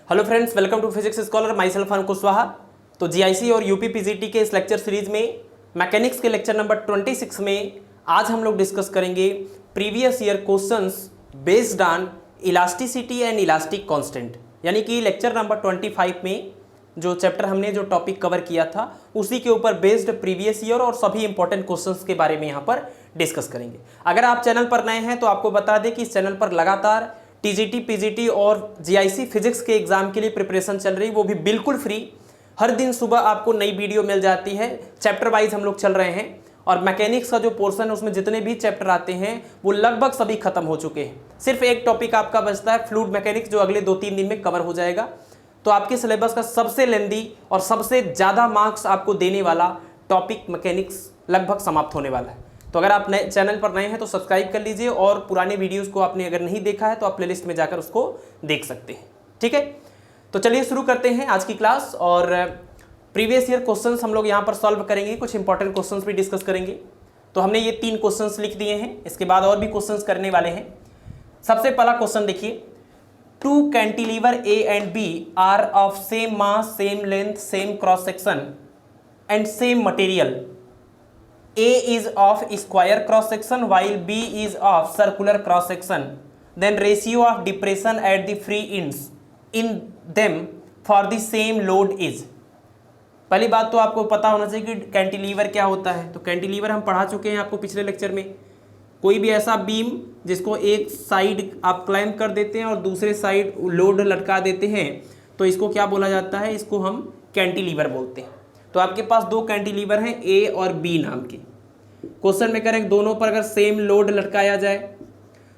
Hello friends, welcome to physics scholar. Myself Anuj Kushwaha. तो GIC और UP PGT के इस लेक्चर सीरीज में मैकेनिक्स के लेक्चर नंबर 26 में आज हम लोग डिस्कस करेंगे previous year questions based on elasticity and elastic constant. यानी कि लेक्चर नंबर 25 में जो चैप्टर हमने जो टॉपिक कवर किया था उसी के ऊपर बेस्ड प्रीवियस ईयर और सभी इंपॉर्टेंट क्वेश्चंस के बारे में यहाँ पर डिस्कस करेंगे। अगर आप चैनल पर नए हैं तो आपको बता दें कि इस चैनल पर लगातार टीजीटी, पीजीटी और जीआईसी फिजिक्स के एग्जाम के लिए प्रिपरेशन चल रही, वो भी बिल्कुल फ्री। हर दिन सुबह आपको नई वीडियो मिल जाती है। चैप्टर वाइज हम लोग चल रहे हैं और मैकेनिक्स का जो पोर्शन है उसमें जितने भी चैप्टर आते हैं वो लगभग सभी खत्म हो चुके हैं। सिर्फ एक टॉपिक आपका बचता है, फ्लूइड मैकेनिक्स, जो अगले 2-3 दिन में कवर हो जाएगा। तो आपके सिलेबस का सबसे लेंदी और सबसे ज़्यादा मार्क्स आपको देने वाला टॉपिक मैकेनिक्स लगभग समाप्त होने वाला है। तो अगर आप नए चैनल पर नए हैं तो सब्सक्राइब कर लीजिए और पुराने वीडियोस को आपने अगर नहीं देखा है तो आप प्लेलिस्ट में जाकर उसको देख सकते हैं। ठीक है, तो चलिए शुरू करते हैं आज की क्लास। और प्रीवियस ईयर क्वेश्चंस हम लोग यहाँ पर सॉल्व करेंगे, कुछ इंपॉर्टेंट क्वेश्चंस भी डिस्कस करेंगे। तो हमने ये 3 क्वेश्चंस लिख दिए हैं, इसके बाद और भी क्वेश्चंस करने वाले हैं। सबसे पहला क्वेश्चन देखिए, 2 cantilever A and B are of same mass, same length, same cross section and same material. A is of square cross section while B is of circular cross section. Then ratio of depression at the free ends in them for the same load is. पहली बात तो आपको पता होना चाहिए कि cantilever क्या होता है। तो कैंटिलीवर हम पढ़ा चुके हैं आपको पिछले लेक्चर में। कोई भी ऐसा बीम जिसको एक साइड आप क्लाइंब कर देते हैं और दूसरे साइड लोड लटका देते हैं तो इसको क्या बोला जाता है, इसको हम कैंटिलीवर बोलते हैं। तो आपके पास 2 कैंटिलीवर हैं ए और बी नाम के। क्वेश्चन में करें दोनों पर अगर सेम लोड लटकाया जाए,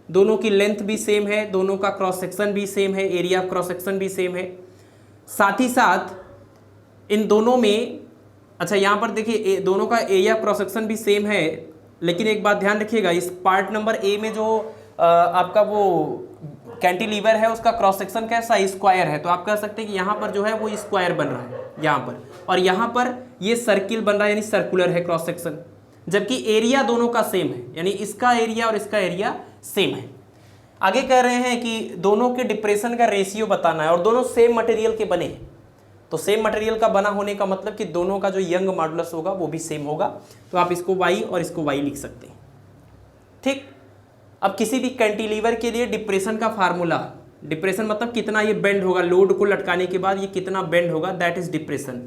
दोनों की लेंथ भी सेम है, दोनों का क्रॉस सेक्शन भी सेम है, एरिया ऑफ क्रॉस सेक्शन भी सेम है, साथ ही साथ इन दोनों में, अच्छा यहाँ पर देखिए दोनों का एरिया क्रॉस सेक्शन भी सेम है। लेकिन एक बात ध्यान रखिएगा, इस पार्ट नंबर ए में जो आपका वो कैंटिलीवर है उसका क्रॉस सेक्शन कैसा, स्क्वायर है। तो आप कह सकते हैं कि यहाँ पर जो है वो स्क्वायर बन रहा है यहाँ पर, और यहाँ पर ये सर्किल बन रहा है यानी सर्कुलर है क्रॉस सेक्शन। जबकि एरिया दोनों का सेम है, यानी इसका एरिया और इसका एरिया सेम है। आगे कह रहे हैं कि दोनों के डिप्रेशन का रेशियो बताना है और दोनों सेम मटेरियल के बने हैं। तो सेम मटेरियल का बना होने का मतलब कि दोनों का जो यंग मॉडुलस होगा वो भी सेम होगा। तो आप इसको y और इसको y लिख सकते हैं। ठीक, अब किसी भी कैंटिलीवर के लिए डिप्रेशन का फार्मूला, डिप्रेशन मतलब कितना ये बेंड होगा, लोड को लटकाने के बाद ये कितना बेंड होगा, that is depression.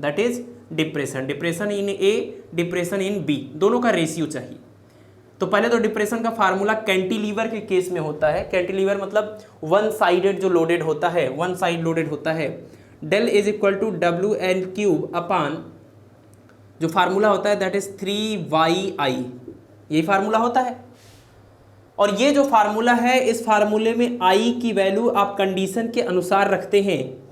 That is depression. Depression in A, depression in B, दोनों का रेशियो चाहिए। तो पहले तो डिप्रेशन का फार्मूला कैंटिलीवर के केस में होता है। कैंटिलीवर मतलब वन साइडेड जो लोडेड होता है, वन साइड लोडेड होता है। Del is equal to W L cube upon जो फार्मूला होता है दैट इज 3y_i, यही फार्मूला होता है। और ये जो फार्मूला है, इस फार्मूले में i की वैल्यू आप कंडीशन के अनुसार रखते हैं।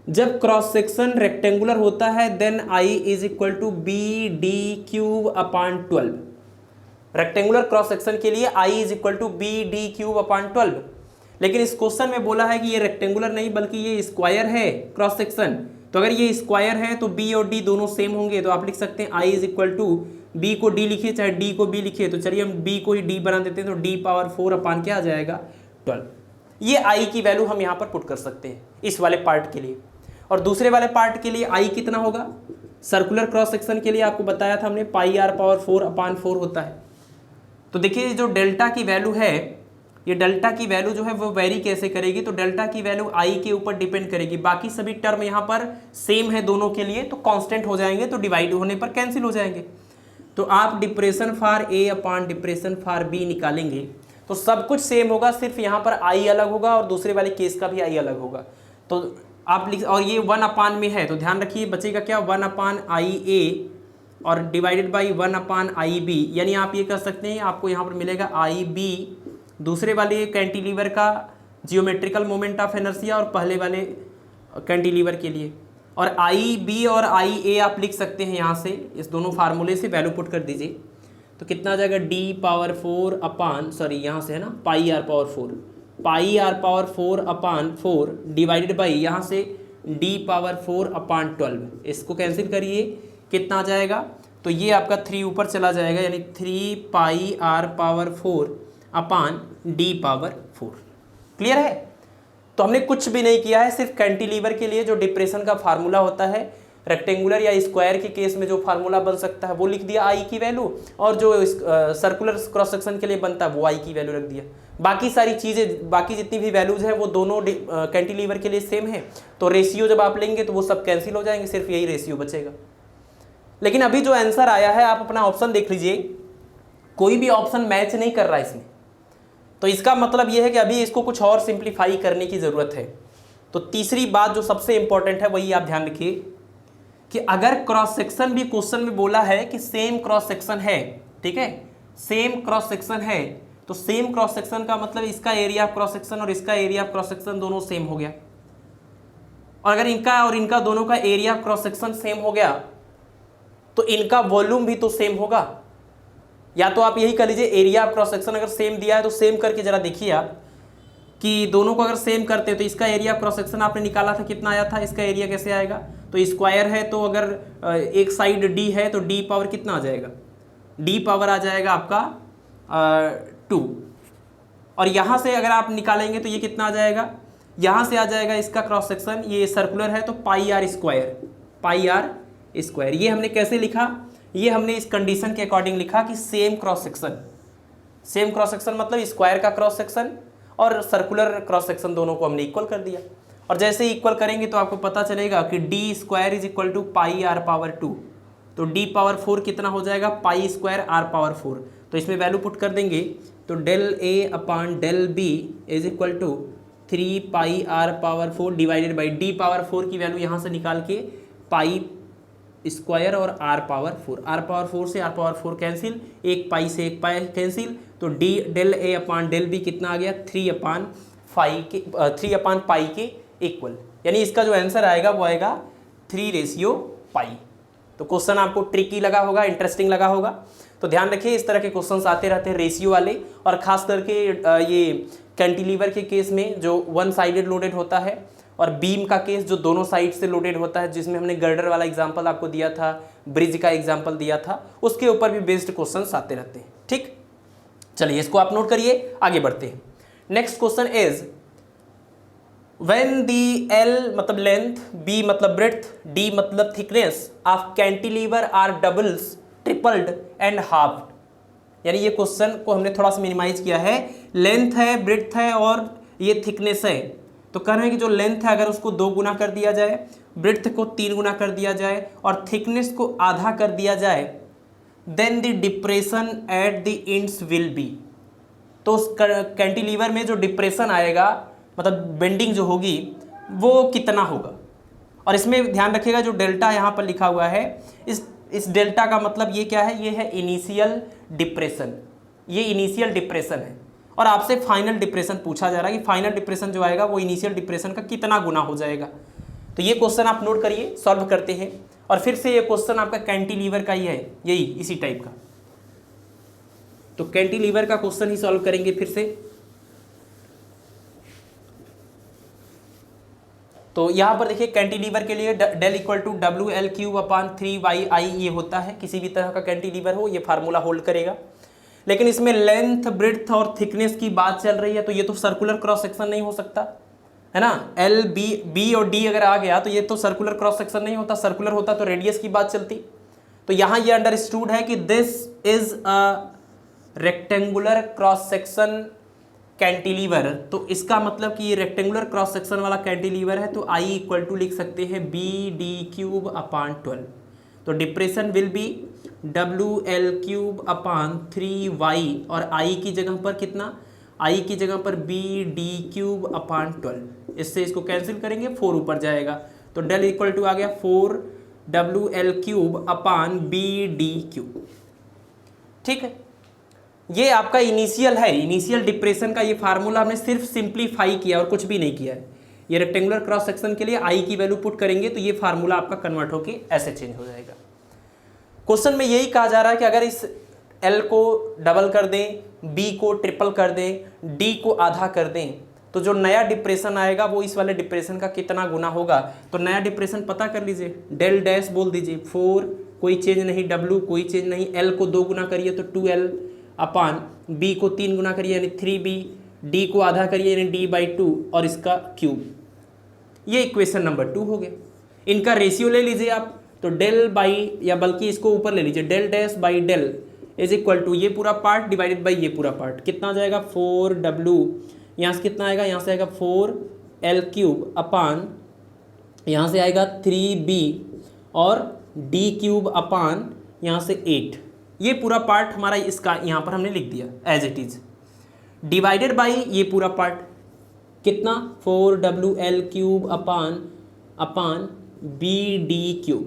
जब क्रॉस सेक्शन रेक्टेंगुलर होता है then i is equal to B D cube upon 12। Rectangular cross section के लिए i is equal to B D cube upon 12। लेकिन इस क्वेश्चन में बोला है कि ये रेक्टेंगुलर नहीं बल्कि ये स्क्वायर है क्रॉस सेक्शन। तो अगर ये स्क्वायर है तो b और d दोनों सेम होंगे। तो आप लिख सकते हैं i is equal to b को d लिखिए चाहे d को b लिखिए। तो चलिए हम b को ही d बना देते हैं, तो d पावर 4 अपान क्या आ जाएगा, 12। ये i की वैल्यू हम यहाँ पर पुट कर सकते हैं इस वाले पार्ट के लिए। और दूसरे वाले पार्ट के लिए i कितना होगा, सर्कुलर क्रॉस सेक्शन के लिए आपको बताया था हमने पाई r पावर 4 अपान 4 होता है। तो देखिए जो डेल्टा की वैल्यू है, ये डेल्टा की वैल्यू जो है वो वेरी कैसे करेगी, तो डेल्टा की वैल्यू i के ऊपर डिपेंड करेगी। बाकी सभी टर्म यहाँ पर सेम है दोनों के लिए, तो कांस्टेंट हो जाएंगे, तो डिवाइड होने पर कैंसिल हो जाएंगे। तो आप depression for A upon depression for B निकालेंगे तो सब कुछ सेम होगा, सिर्फ यहाँ पर i अलग होगा और दूसरे वाले केस का भी i अलग होगा। तो आप लिख, और ये 1 अपान में है तो ध्यान रखिए बचेगा क्या, 1 अपान आई ए और divided by 1 upon I B. यानी आप ये कर सकते हैं, आपको यहाँ पर मिलेगा आई बी दूसरे वाले कैंटिलीवर का जियोमेट्रिकल मोमेंट ऑफ इनर्शिया और पहले वाले कैंटिलीवर के लिए। और आई बी और आई ए आप लिख सकते हैं यहाँ से, इस दोनों फार्मूले से वैल्यू पुट कर दीजिए। तो कितना आ जाएगा, d पावर 4 अपान, सॉरी यहाँ से है ना, पाई r power 4, pi r power 4 upon 4 divided by यहाँ से d पावर 4 अपान 12। इसको कैंसिल करिए, कितना आ जाएगा, तो ये आपका 3 ऊपर चला जाएगा, यानी 3 पाई r पावर 4 अपान d पावर 4। क्लियर है। तो हमने कुछ भी नहीं किया है, सिर्फ कैंटिलीवर के लिए जो डिप्रेशन का फार्मूला होता है, रेक्टेंगुलर या स्क्वायर के केस में जो फार्मूला बन सकता है वो लिख दिया आई की वैल्यू, और जो सर्कुलर क्रॉस सेक्शन के लिए बनता है वो आई की वैल्यू रख दिया। बाकी सारी चीज़ें, बाकी जितनी भी वैल्यूज है वो दोनों कैंटिलीवर के लिए सेम है, तो रेशियो जब आप लेंगे तो वो सब कैंसिल हो जाएंगे, सिर्फ यही रेशियो बचेगा। लेकिन अभी जो आंसर आया है, आप अपना ऑप्शन देख लीजिए, कोई भी ऑप्शन मैच नहीं कर रहा है इसमें, तो इसका मतलब ये है कि अभी इसको कुछ और सिंप्लीफाई करने की ज़रूरत है। तो तीसरी बात जो सबसे इंपॉर्टेंट है वही आप ध्यान रखिए कि अगर क्रॉस सेक्शन भी क्वेश्चन में बोला है कि सेम क्रॉस सेक्शन है, ठीक है, सेम क्रॉस सेक्शन है, तो सेम क्रॉस सेक्शन का मतलब इसका एरिया ऑफ क्रॉस सेक्शन और इसका एरिया ऑफ क्रॉस सेक्शन दोनों सेम हो गया। और अगर इनका और इनका दोनों का area of cross section same हो गया तो इनका वॉल्यूम भी तो सेम होगा। या तो आप यही कर लीजिए, एरिया ऑफ क्रॉस सेक्शन अगर सेम दिया है तो सेम करके जरा देखिए आप कि दोनों को अगर सेम करते हैं तो इसका एरिया ऑफ क्रॉस सेक्शन आपने निकाला था कितना आया था, इसका एरिया कैसे आएगा, तो स्क्वायर है तो अगर एक साइड डी है तो डी पावर कितना आ जाएगा, डी पावर आ जाएगा आपका 2, और यहाँ से अगर आप निकालेंगे तो ये कितना आ जाएगा, यहाँ से आ जाएगा इसका क्रॉस सेक्शन, ये सर्कुलर है तो pi r square, pi r square. ये हमने कैसे लिखा, ये हमने इस कंडीशन के अकॉर्डिंग लिखा कि same cross section, same cross section मतलब स्क्वायर का क्रॉस सेक्शन और सर्कुलर क्रॉस सेक्शन दोनों को हमने इक्वल कर दिया। और जैसे इक्वल करेंगे तो आपको पता चलेगा कि D square is equal to pi R power 2, तो डी पावर 4 कितना हो जाएगा, पाई स्क्वायर आर पावर 4। तो इसमें वैल्यू पुट कर देंगे तो del A upon del B is equal to 3 pi R power 4 divided by D power 4 की वैल्यू यहाँ से निकाल के पाई स्क्वायर और आर पावर 4, आर पावर 4 से आर पावर 4 कैंसिल, एक पाई से एक पाई कैंसिल, तो D del A upon del B कितना आ गया 3 अपॉन पाई के इक्वल, यानी इसका जो आंसर आएगा वो आएगा 3:पाई। तो क्वेश्चन आपको ट्रिकी लगा होगा, इंटरेस्टिंग लगा होगा, तो ध्यान रखिए इस तरह के क्वेश्चंस आते रहते हैं रेशियो वाले, और खास करके ये कैंटिलीवर के केस में जो वन साइडेड लोडेड होता है, और बीम का केस जो दोनों साइड से लोडेड होता है, जिसमें हमने गर्डर वाला एग्जांपल आपको दिया था, ब्रिज का एग्जांपल दिया था, उसके ऊपर भी बेस्ड क्वेश्चंस आते रहते हैं। ठीक, चलिए इसको आप नोट करिए, आगे बढ़ते हैं। Next question is when the L मतलब लेंथ, बी मतलब ब्रेड्थ, डी मतलब thickness of cantilever are doubles, tripled and halved. यानी ये क्वेश्चन को हमने थोड़ा सा मिनिमाइज किया है, लेंथ है, ब्रेड्थ है और ये थिकनेस है, तो कह रहे हैं कि जो लेंथ है अगर उसको 2 गुना कर दिया जाए, ब्रेड्थ को 3 गुना कर दिया जाए और थिकनेस को आधा कर दिया जाए, then the depression at the ends will be. तो उस कैंटिलीवर में जो डिप्रेशन आएगा, मतलब बेंडिंग जो होगी, वो कितना होगा। और इसमें ध्यान रखिएगा जो डेल्टा यहाँ पर लिखा हुआ है, इस डेल्टा का मतलब ये क्या है, ये है इनिशियल डिप्रेशन, ये इनिशियल डिप्रेशन है, और आपसे फाइनल डिप्रेशन पूछा जा रहा है कि फाइनल डिप्रेशन जो आएगा वो इनिशियल डिप्रेशन का कितना गुना हो जाएगा। तो ये क्वेश्चन आप नोट करिए, सॉल्व करते हैं। और फिर से ये क्वेश्चन आपका कैंटिलीवर का ही है, यही इसी टाइप का, तो कैंटिलीवर का क्वेश्चन ही सॉल्व करेंगे फिर से। तो यहाँ पर देखिए कैंटिलीवर के लिए del equal to WL³ upon 3YI ये होता है, किसी भी तरह का कैंटिलीवर हो ये फार्मूला होल्ड करेगा। लेकिन इसमें लेंथ, ब्रेड्थ और थिकनेस की बात चल रही है, तो ये तो सर्कुलर क्रॉस सेक्शन नहीं हो सकता है ना। L, B और D अगर आ गया तो ये तो सर्कुलर क्रॉस सेक्शन नहीं होता, सर्कुलर होता तो रेडियस की बात चलती। तो यहाँ ये अंडरस्टूड है कि this is a rectangular cross section cantilever, तो इसका मतलब कि ये रेक्टेंगुलर क्रॉस सेक्शन वाला कैंटिलीवर है, तो I इक्वल टू लिख सकते हैं BD³ अपॉन 12। तो depression will be WL³ upon 3Y, और I की जगह पर कितना, I की जगह पर BD³ अपॉन 12, इससे इसको कैंसिल करेंगे, 4 ऊपर जाएगा, तो डेल इक्वल टू आ गया 4WL³ अपॉन BD³। ठीक है, ये आपका इनिशियल है, इनिशियल डिप्रेशन का ये फार्मूला हमने सिर्फ सिंप्लीफाई किया और कुछ भी नहीं किया है। ये रेक्टेंगुलर क्रॉस सेक्शन के लिए I की वैल्यू पुट करेंगे तो ये फार्मूला आपका कन्वर्ट होके ऐसे चेंज हो जाएगा। क्वेश्चन में यही कहा जा रहा है कि अगर इस L को डबल कर दें, B को ट्रिपल कर दें, D को आधा कर दें, तो जो नया डिप्रेशन आएगा वो इस वाले डिप्रेशन का कितना गुना होगा। तो नया डिप्रेशन पता कर लीजिए, डेल डैश बोल दीजिए, 4 कोई चेंज नहीं, W कोई चेंज नहीं, L को 2 गुना करिए तो 2L अपॉन B को 3 गुना करिए यानी 3B, डी को आधा करिए यानी d/2 और इसका क्यूब। ये इक्वेशन नंबर 2 हो गया। इनका रेशियो ले लीजिए आप, तो डेल बाई, या बल्कि इसको ऊपर ले लीजिए, del dash by del is equal to ये पूरा पार्ट डिवाइडेड बाई ये पूरा पार्ट। कितना आ जाएगा 4w, यहाँ से कितना आएगा, यहाँ से आएगा 4l³ अपान, यहाँ से आएगा 3b और d³ अपान यहाँ से 8। ये पूरा पार्ट हमारा इसका यहाँ पर हमने लिख दिया as it is, divided by ये पूरा पार्ट कितना 4wl³ अपान bd³।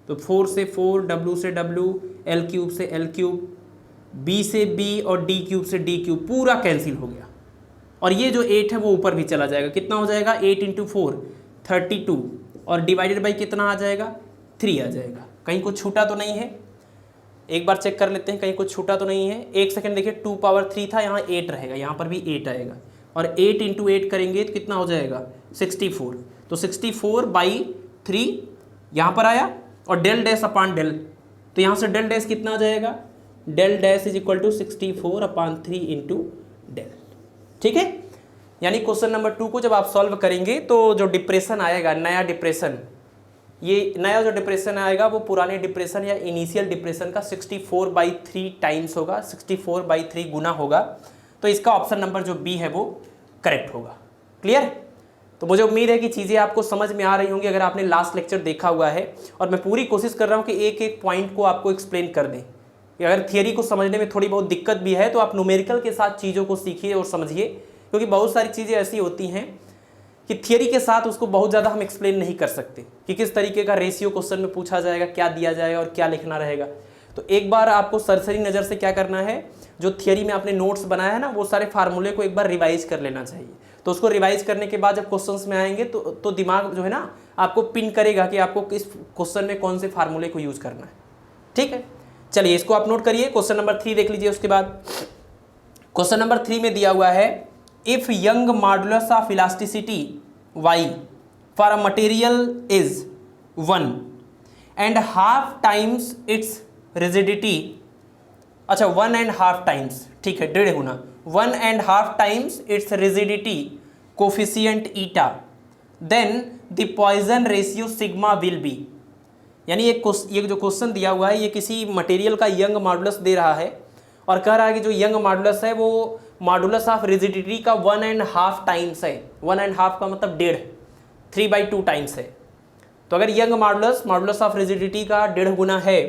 तो 4 से 4, w से w, l³ से l³, b से b और d³ से d³ पूरा कैंसिल हो गया। और ये जो 8 है वो ऊपर भी चला जाएगा, कितना हो जाएगा 8 × 4 32 और डिवाइडेड बाई कितना आ जाएगा 3 आ जाएगा। कहीं कुछ छूटा तो नहीं है, एक बार चेक कर लेते हैं कहीं कुछ छूटा तो नहीं है। एक सेकंड देखिए, 2³ था, यहाँ 8 रहेगा, यहाँ पर भी 8 आएगा और 8 × 8 करेंगे तो कितना हो जाएगा 64। तो 64/3 यहाँ पर आया और डेल डैश अपान डेल, तो यहाँ से डेल डैश कितना आ जाएगा, del dash is equal to 64/3 × del. ठीक है, यानी क्वेश्चन नंबर 2 को जब आप सॉल्व करेंगे तो जो डिप्रेशन आएगा, नया डिप्रेशन, ये नया जो डिप्रेशन आएगा वो पुराने डिप्रेशन या इनिशियल डिप्रेशन का 64/3 टाइम्स होगा, 64/3 गुना होगा। तो इसका ऑप्शन नंबर जो बी है वो करेक्ट होगा। क्लियर? तो मुझे उम्मीद है कि चीज़ें आपको समझ में आ रही होंगी अगर आपने लास्ट लेक्चर देखा हुआ है, और मैं पूरी कोशिश कर रहा हूँ कि एक एक पॉइंट को आपको एक्सप्लेन कर दें। अगर थियरी को समझने में थोड़ी बहुत दिक्कत भी है तो आप न्यूमेरिकल के साथ चीज़ों को सीखिए और समझिए, क्योंकि बहुत सारी चीज़ें ऐसी होती हैं कि थियरी के साथ उसको बहुत ज़्यादा हम एक्सप्लेन नहीं कर सकते कि किस तरीके का रेशियो क्वेश्चन में पूछा जाएगा, क्या दिया जाएगा और क्या लिखना रहेगा। तो एक बार आपको सरसरी नज़र से क्या करना है, जो थियरी में आपने नोट्स बनाया है ना, वो सारे फार्मूले को एक बार रिवाइज कर लेना चाहिए। तो उसको रिवाइज करने के बाद जब क्वेश्चंस में आएंगे तो दिमाग जो है ना आपको पिन करेगा कि आपको किस क्वेश्चन में कौन से फार्मूले को यूज़ करना है। ठीक है, चलिए इसको आप नोट करिए। क्वेश्चन नंबर 3 देख लीजिए। उसके बाद क्वेश्चन नंबर 3 में दिया हुआ है, if Young modulus of elasticity y for a material is 1 and half times its rigidity, अच्छा 1.5 टाइम्स, ठीक है 1.5 गुना, 1.5 times its rigidity coefficient eta, then the Poisson ratio sigma will be. यानी ये जो क्वेश्चन दिया हुआ है ये किसी मटेरियल का यंग मॉडुलस दे रहा है और कह रहा है कि जो यंग मॉडुलस है वो मॉडुलस ऑफ रिजिडिटी का 1.5 टाइम्स है। 1.5 का मतलब 1.5, 3/2 टाइम्स है। तो अगर यंग मॉडुलस ऑफ रिजिडिटी का 1.5 गुना है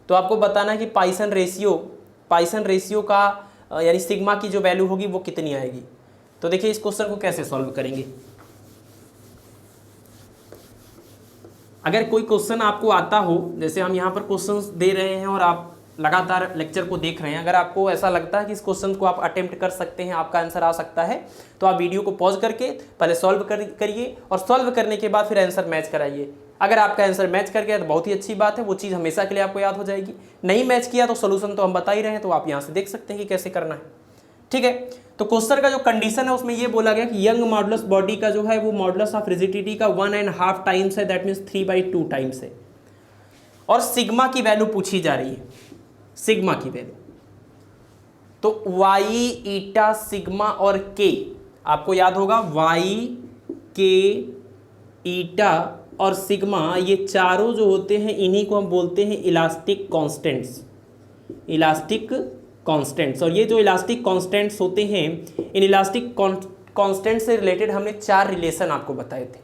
तो आपको बताना है कि पाइसन रेशियो का यानी सिग्मा की जो वैल्यू होगी वो कितनी आएगी। तो देखिए इस क्वेश्चन को कैसे सॉल्व करेंगे। अगर कोई क्वेश्चन आपको आता हो, जैसे हम यहाँ पर क्वेश्चंस दे रहे हैं और आप लगातार लेक्चर को देख रहे हैं, अगर आपको ऐसा लगता है कि इस क्वेश्चन को आप अटेम्प्ट कर सकते हैं, आपका आंसर आ सकता है, तो आप वीडियो को पॉज करके पहले सॉल्व करिए और सॉल्व करने के बाद फिर आंसर मैच कराइए। अगर आपका आंसर मैच कर गया तो बहुत ही अच्छी बात है, वो चीज़ हमेशा के लिए आपको याद हो जाएगी। नहीं मैच किया तो सोल्यूशन तो हम बता ही रहे हैं, तो आप यहाँ से देख सकते हैं कि कैसे करना है। ठीक है, तो क्वेश्चन का जो कंडीशन है उसमें ये बोला गया कि यंग मॉडुलस बॉडी का जो है वो मॉडुलस ऑफ रिजिडिटी का 1.5 टाइम्स है, दैट मीन्स 3/2 टाइम्स है, और सिग्मा की वैल्यू पूछी जा रही है, सिग्मा की वैल्यू। तो वाई, ईटा, सिग्मा और के, आपको याद होगा वाई, के, ईटा और सिग्मा, ये चारों जो होते हैं इन्हीं को हम बोलते हैं इलास्टिक कांस्टेंट्स, इलास्टिक कांस्टेंट्स। और ये जो इलास्टिक कांस्टेंट्स होते हैं, इन इलास्टिक कांस्टेंट से रिलेटेड हमने 4 रिलेशन आपको बताए थे।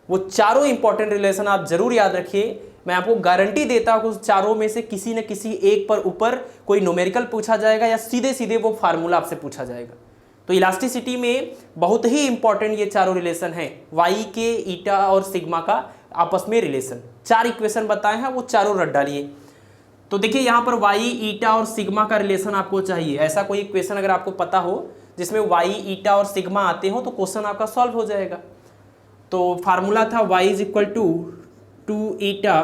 वो चारों इंपॉर्टेंट रिलेशन आप जरूर याद रखिए। मैं आपको गारंटी देता हूँ कि उस चारों में से किसी न किसी एक पर ऊपर कोई न्यूमेरिकल पूछा जाएगा या सीधे सीधे वो फार्मूला आपसे पूछा जाएगा। तो इलास्टिसिटी में बहुत ही इंपॉर्टेंट ये चारों रिलेशन हैं, वाई, के, ईटा और सिग्मा का आपस में रिलेशन। 4 इक्वेशन बताए हैं, वो चारों रट डालिए। तो देखिए यहाँ पर वाई, ईटा और सिग्मा का रिलेशन आपको चाहिए। ऐसा कोई इक्वेशन अगर आपको पता हो जिसमें वाई, ईटा और सिग्मा आते हो तो क्वेश्चन आपका सॉल्व हो जाएगा। तो फार्मूला था y is equal to 2 eta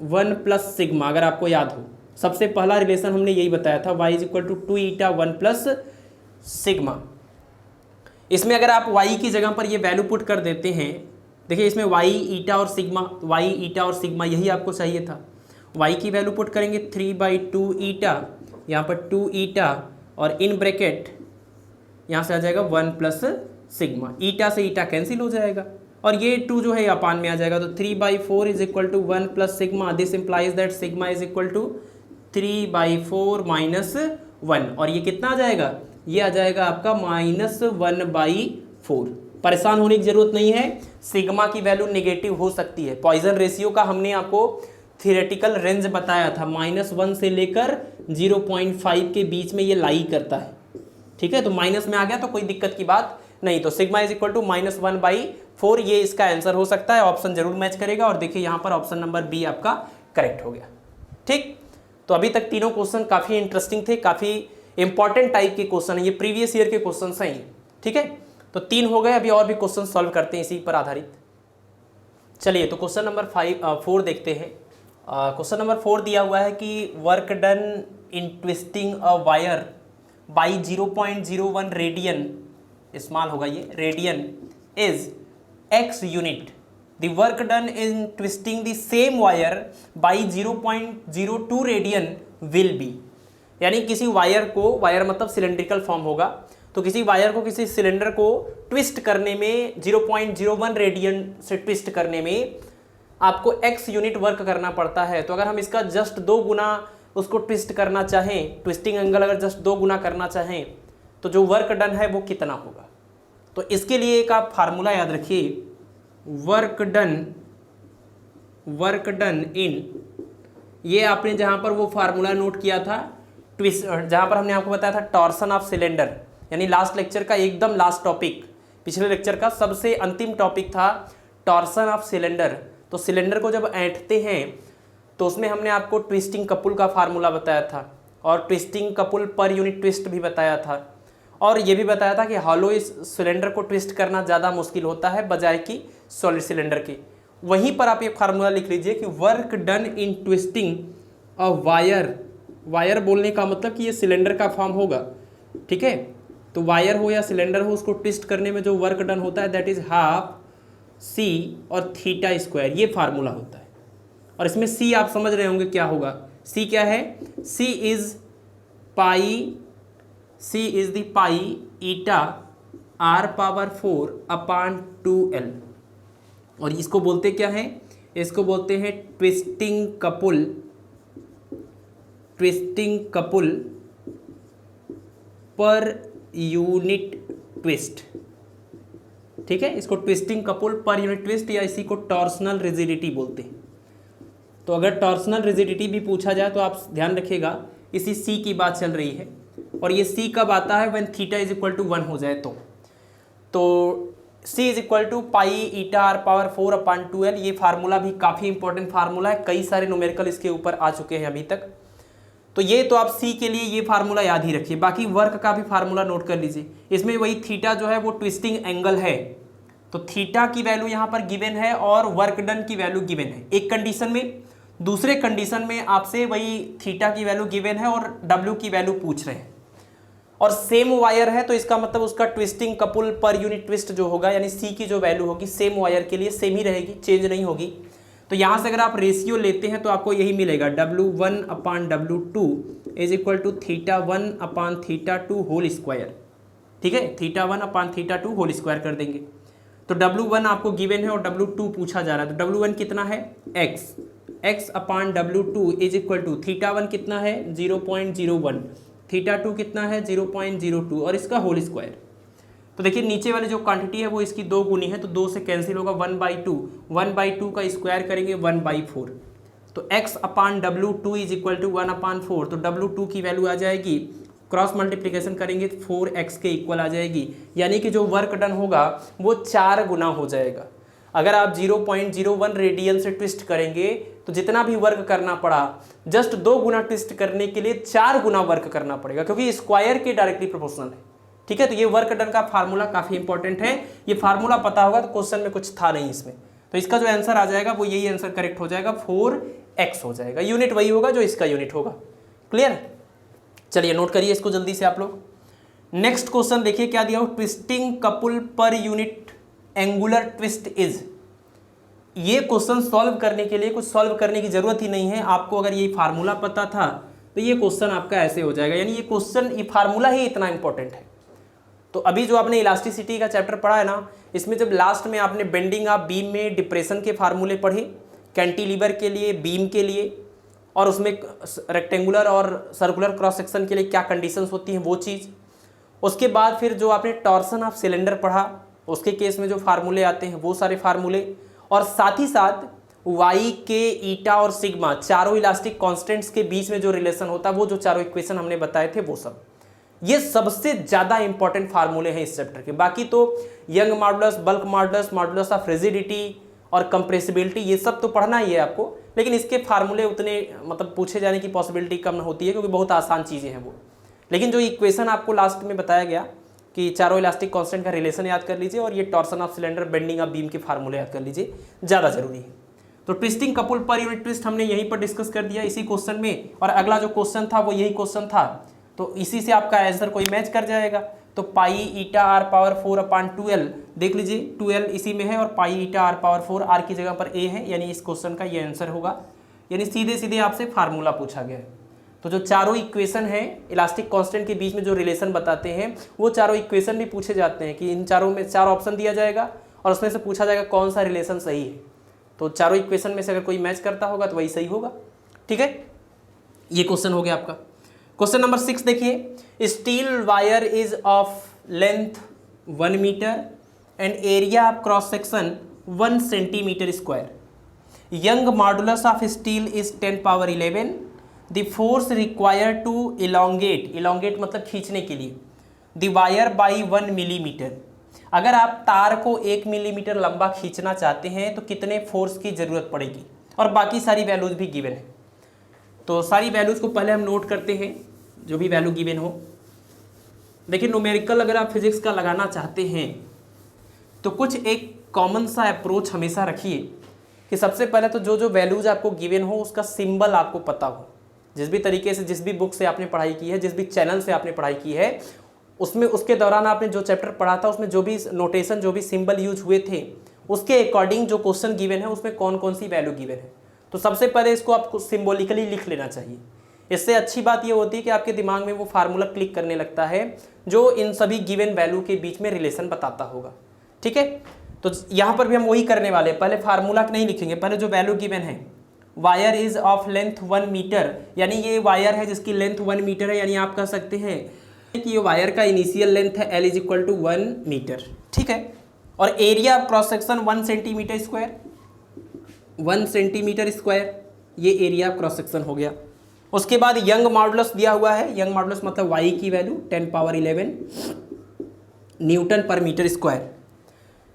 1 plus sigma, अगर आपको याद हो। सबसे पहला रिलेशन हमने यही बताया था, y is equal to 2 eta 1 plus sigma. इसमें अगर आप y की जगह पर ये वैल्यू पुट कर देते हैं, देखिए इसमें y, ईटा और सिग्मा, y, ईटा और सिग्मा यही आपको चाहिए था। y की वैल्यू पुट करेंगे 3/2 ईटा, यहाँ पर 2 ईटा और इन ब्रैकेट यहाँ से आ जाएगा 1 प्लस सिग्मा, ईटा से ईटा कैंसिल हो जाएगा और ये 2 जो है अपान में आ जाएगा, तो 3/4 is equal to 1 plus sigma, this implies that sigma is equal to 3/4 minus 1 और ये कितना आ जाएगा, ये आ जाएगा आपका -1/4। परेशान होने की जरूरत नहीं है, सिग्मा की वैल्यू नेगेटिव हो सकती है। पॉइजन रेशियो का हमने आपको थियोरेटिकल रेंज बताया था, -1 से लेकर 0.5 के बीच में ये लाई करता है, ठीक है। तो माइनस में आ गया तो कोई दिक्कत की बात नहीं, तो सिग्मा इज इक्वल टू -1/4 ये इसका आंसर हो सकता है। ऑप्शन जरूर मैच करेगा और देखिए यहाँ पर ऑप्शन नंबर बी आपका करेक्ट हो गया, ठीक। तो अभी तक तीनों क्वेश्चन काफ़ी इंटरेस्टिंग थे, काफ़ी इंपॉर्टेंट टाइप के क्वेश्चन है, ये प्रीवियस ईयर के क्वेश्चन हैं, ठीक है। तो 3 हो गए, अभी और भी क्वेश्चन सॉल्व करते हैं इसी पर आधारित। चलिए तो क्वेश्चन नंबर 4 देखते हैं। क्वेश्चन नंबर 4 दिया हुआ है कि work done in twisting a wire by 0.01 radian, small होगा ये, radian is x unit. The work done in twisting the same wire by 0.02 radian will be. यानी किसी वायर को, वायर मतलब सिलेंड्रिकल फॉर्म होगा, तो किसी वायर को, किसी सिलेंडर को ट्विस्ट करने में 0.01 रेडियन से ट्विस्ट करने में आपको x यूनिट वर्क करना पड़ता है। तो अगर हम इसका जस्ट 2 गुना उसको ट्विस्ट करना चाहें, ट्विस्टिंग एंगल अगर जस्ट 2 गुना करना चाहें तो जो वर्क डन है वो कितना होगा। तो इसके लिए एक आप फार्मूला याद रखिए, वर्क डन इन, ये आपने जहाँ पर वो फार्मूला नोट किया था ट्विस्ट, जहाँ पर हमने आपको बताया था टॉर्सन ऑफ सिलेंडर, यानी लास्ट लेक्चर का एकदम लास्ट टॉपिक, पिछले लेक्चर का सबसे अंतिम टॉपिक था टॉर्सन ऑफ सिलेंडर। तो सिलेंडर को जब ऐंठते हैं तो उसमें हमने आपको ट्विस्टिंग कपुल का फार्मूला बताया था और ट्विस्टिंग कपुल पर यूनिट ट्विस्ट भी बताया था और ये भी बताया था कि हॉलो इस सिलेंडर को ट्विस्ट करना ज़्यादा मुश्किल होता है बजाय कि सॉलिड सिलेंडर के। वहीं पर आप ये फार्मूला लिख लीजिए कि work done in twisting a wire, wire बोलने का मतलब कि ये सिलेंडर का फॉर्म होगा, ठीक है। तो वायर हो या सिलेंडर हो, उसको ट्विस्ट करने में जो वर्क डन होता है दैट इज ½ C और θ², ये फार्मूला होता है। और इसमें C आप समझ रहे होंगे क्या होगा, C क्या है, C is the pi eta r⁴/2l और इसको बोलते क्या है, इसको बोलते हैं ट्विस्टिंग कपुल पर यूनिट ट्विस्ट, ठीक है। इसको ट्विस्टिंग कपुल पर यूनिट ट्विस्ट या इसी को टॉर्सनल रिजिडिटी बोलते हैं। तो अगर टॉर्सनल रिजिडिटी भी पूछा जाए तो आप ध्यान रखिएगा इसी C की बात चल रही है और ये C कब आता है, व्हेन θ इज इक्वल टू 1 हो जाए तो C is equal to pi eta r⁴/2l। ये फार्मूला भी काफ़ी इंपॉर्टेंट फार्मूला है, कई सारे न्यूमेरिकल इसके ऊपर आ चुके हैं अभी तक। तो ये तो आप C के लिए ये फार्मूला याद ही रखिए, बाकी वर्क का भी फार्मूला नोट कर लीजिए। इसमें वही थीटा जो है वो ट्विस्टिंग एंगल है, तो थीटा की वैल्यू यहाँ पर गिवन है और वर्क डन की वैल्यू गिवन है एक कंडीशन में। दूसरे कंडीशन में आपसे वही थीटा की वैल्यू गिवन है और W की वैल्यू पूछ रहे हैं और सेम वायर है, तो इसका मतलब उसका ट्विस्टिंग कपुल पर यूनिट ट्विस्ट जो होगा यानी C की जो वैल्यू होगी सेम वायर के लिए सेम ही रहेगी, चेंज नहीं होगी। तो यहाँ से अगर आप रेशियो लेते हैं तो आपको यही मिलेगा, W1/W2 is equal to θ1/θ2 whole square, ठीक है। θ1/θ2 होल स्क्वायर कर देंगे तो W1 आपको गिवन है और W2 पूछा जा रहा है। तो W1 कितना है, x/W2 इज इक्वल टू θ1 कितना है 0.01, θ2 कितना है 0.02 और इसका होल स्क्वायर। तो देखिए नीचे वाली जो क्वांटिटी है वो इसकी 2 गुनी है, तो 2 से कैंसिल होगा, 1/2 का स्क्वायर करेंगे 1/4। तो x/W2 इज इक्वल टू 1/4, तो W2 की वैल्यू आ जाएगी, क्रॉस मल्टीप्लिकेशन करेंगे 4x के इक्वल आ जाएगी, यानी कि जो वर्क डन होगा वो 4 गुना हो जाएगा। अगर आप 0.01 रेडियन से ट्विस्ट करेंगे तो जितना भी वर्क करना पड़ा जस्ट 2 गुना ट्विस्ट करने के लिए 4 गुना वर्क करना पड़ेगा, क्योंकि स्क्वायर के डायरेक्टली प्रोपोर्शनल है, ठीक है। तो ये वर्क डन का फार्मूला काफ़ी इंपॉर्टेंट है, ये फार्मूला पता होगा तो क्वेश्चन में कुछ था नहीं इसमें, तो इसका जो आंसर आ जाएगा वो यही आंसर करेक्ट हो जाएगा, 4x हो जाएगा। यूनिट वही होगा जो इसका यूनिट होगा, क्लियर। चलिए नोट करिए इसको जल्दी से आप लोग। नेक्स्ट क्वेश्चन देखिए क्या दिया हो, ट्विस्टिंग कपुल पर यूनिट एंगुलर ट्विस्ट इज। ये क्वेश्चन सॉल्व करने के लिए कुछ सॉल्व करने की जरूरत ही नहीं है, आपको अगर ये फार्मूला पता था तो ये क्वेश्चन आपका ऐसे हो जाएगा, यानी ये क्वेश्चन, ये फार्मूला ही इतना इंपॉर्टेंट है। तो अभी जो आपने इलास्टिसिटी का चैप्टर पढ़ा है ना, इसमें जब लास्ट में आपने बेंडिंग ऑफ बीम में डिप्रेशन के फार्मूले पढ़े, कैंटिलीवर के लिए, बीम के लिए, और उसमें रेक्टेंगुलर और सर्कुलर क्रॉस सेक्शन के लिए क्या कंडीशंस होती हैं वो चीज़। उसके बाद फिर जो आपने टॉर्सन ऑफ सिलेंडर पढ़ा, उसके केस में जो फार्मूले आते हैं वो सारे फार्मूले, और साथ ही साथ वाई के ईटा और सिग्मा चारों इलास्टिक कांस्टेंट्स के बीच में जो रिलेशन होता है वो जो चारों इक्वेशन हमने बताए थे वो सब, ये सबसे ज़्यादा इंपॉर्टेंट फार्मूले हैं इस चैप्टर के। बाकी तो young modulus, bulk modulus, modulus of rigidity और कंप्रेसिबिलिटी, ये सब तो पढ़ना ही है आपको, लेकिन इसके फार्मूले उतने मतलब पूछे जाने की पॉसिबिलिटी कम होती है क्योंकि बहुत आसान चीज़ें हैं वो। लेकिन जो इक्वेशन आपको लास्ट में बताया गया कि चारों इलास्टिक कांस्टेंट का रिलेशन याद कर लीजिए, और ये torsion of cylinder, bending of beam के फार्मूले याद कर लीजिए, ज़्यादा जरूरी है। तो twisting couple per unit twist हमने यहीं पर डिस्कस कर दिया इसी क्वेश्चन में, और अगला जो क्वेश्चन था वो यही क्वेश्चन था, तो इसी से आपका आंसर कोई मैच कर जाएगा। तो पाई ईटा आर पावर 4/12 देख लीजिए, 12 इसी में है और पाई ईटा आर पावर 4 आर की जगह पर ए है, यानी इस क्वेश्चन का ये आंसर होगा। यानी सीधे सीधे आपसे फार्मूला पूछा गया है। तो जो चारों इक्वेशन है इलास्टिक कांस्टेंट के बीच में जो रिलेशन बताते हैं वो चारों इक्वेशन भी पूछे जाते हैं कि इन चारों में 4 ऑप्शन दिया जाएगा और उसमें से पूछा जाएगा कौन सा रिलेशन सही है। तो चारों इक्वेशन में से अगर कोई मैच करता होगा तो वही सही होगा। ठीक है, ये क्वेश्चन हो गया आपका। क्वेश्चन नंबर 6 देखिए, steel wire is of length 1 metre and area of cross section 1 centimetre square. Young modulus of steel is 10⁻11। The force required to elongate मतलब खींचने के लिए, द वायर बाई 1 मिलीमीटर। अगर आप तार को 1 मिलीमीटर लंबा खींचना चाहते हैं तो कितने फोर्स की ज़रूरत पड़ेगी, और बाकी सारी वैल्यूज भी गिवन है। तो सारी वैल्यूज को पहले हम नोट करते हैं, जो भी वैल्यू गिवन हो। देखिए, न्यूमेरिकल अगर आप फिजिक्स का लगाना चाहते हैं तो कुछ एक कॉमन सा अप्रोच हमेशा रखिए कि सबसे पहले तो जो वैल्यूज आपको गिवन हो उसका सिंबल आपको पता हो। जिस भी तरीके से, जिस भी बुक से आपने पढ़ाई की है, जिस भी चैनल से आपने पढ़ाई की है, उसमें उसके दौरान आपने जो चैप्टर पढ़ा था उसमें जो भी नोटेशन, जो भी सिंबल यूज हुए थे, उसके अकॉर्डिंग जो क्वेश्चन गिवन है उसमें कौन कौन सी वैल्यू गिवन है। तो सबसे पहले इसको आपको सिम्बोलिकली लिख लेना चाहिए। इससे अच्छी बात ये होती है कि आपके दिमाग में वो फार्मूला क्लिक करने लगता है जो इन सभी गिवन वैल्यू के बीच में रिलेशन बताता होगा। ठीक है, तो यहाँ पर भी हम वही करने वाले हैं। पहले फार्मूला नहीं लिखेंगे, पहले जो वैल्यू गिवन है, wire is of length 1 metre, यानी ये वायर है जिसकी लेंथ 1 मीटर है, यानी आप कह सकते हैं कि ये वायर का इनिशियल लेंथ है L = 1 मीटर। ठीक है, और area of cross section 1 centimetre square, 1 centimetre square ये एरिया ऑफ क्रॉस सेक्शन हो गया। उसके बाद यंग मॉडुलस दिया हुआ है, यंग मॉडुलस मतलब वाई की value 10⁻11 newton per metre square.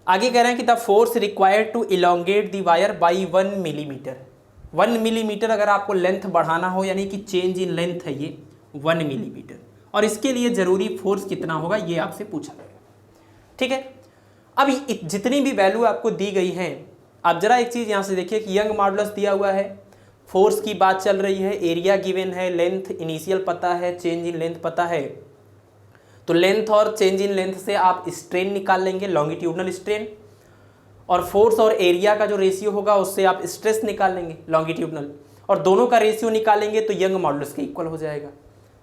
आगे कह रहे हैं कि the force required to elongate the wire by 1 millimetre. 1 millimetre अगर आपको लेंथ बढ़ाना हो, यानी कि चेंज इन लेंथ है ये 1 मिलीमीटर, और इसके लिए जरूरी फोर्स कितना होगा ये आपसे पूछा गया। ठीक है, अब जितनी भी वैल्यू आपको दी गई है, आप जरा एक चीज़ यहाँ से देखिए कि यंग मॉडुलस दिया हुआ है, फोर्स की बात चल रही है, एरिया गिवन है, लेंथ इनिशियल पता है, चेंज इन लेंथ पता है। तो लेंथ और चेंज इन लेंथ से आप स्ट्रेन निकाल लेंगे, लॉन्गिट्यूडनल स्ट्रेन, और फोर्स और एरिया का जो रेशियो होगा उससे आप स्ट्रेस निकाल लेंगे लॉन्गिट्यूडनल, और दोनों का रेशियो निकालेंगे तो यंग मॉडुलस के इक्वल हो जाएगा।